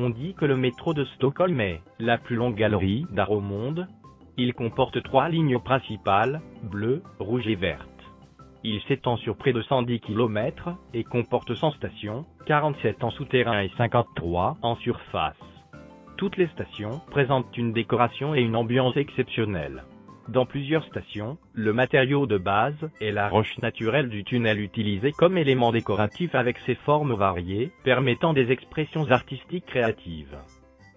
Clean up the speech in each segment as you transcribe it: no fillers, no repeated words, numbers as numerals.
On dit que le métro de Stockholm est la plus longue galerie d'art au monde. Il comporte 3 lignes principales, bleues, rouges et vertes. Il s'étend sur près de 110 km et comporte 100 stations, 47 en souterrain et 53 en surface. Toutes les stations présentent une décoration et une ambiance exceptionnelles. Dans plusieurs stations, le matériau de base est la roche naturelle du tunnel utilisée comme élément décoratif avec ses formes variées, permettant des expressions artistiques créatives.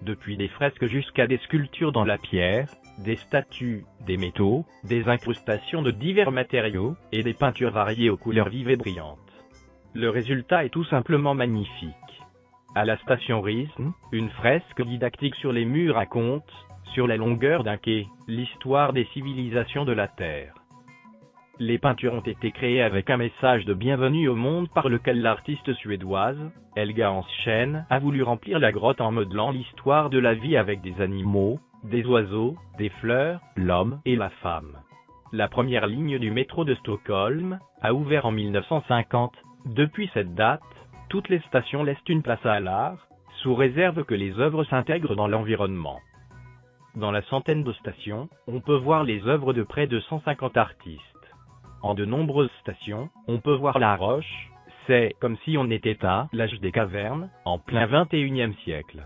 Depuis des fresques jusqu'à des sculptures dans la pierre, des statues, des métaux, des incrustations de divers matériaux, et des peintures variées aux couleurs vives et brillantes. Le résultat est tout simplement magnifique. À la station Risen, une fresque didactique sur les murs raconte, sur la longueur d'un quai, l'histoire des civilisations de la Terre. Les peintures ont été créées avec un message de bienvenue au monde par lequel l'artiste suédoise, Helga Hanschen, a voulu remplir la grotte en modelant l'histoire de la vie avec des animaux, des oiseaux, des fleurs, l'homme et la femme. La première ligne du métro de Stockholm a ouvert en 1950. Depuis cette date, toutes les stations laissent une place à l'art, sous réserve que les œuvres s'intègrent dans l'environnement. Dans la centaine de stations, on peut voir les œuvres de près de 150 artistes. En de nombreuses stations, on peut voir la roche, c'est comme si on était à l'âge des cavernes, en plein XXIe siècle.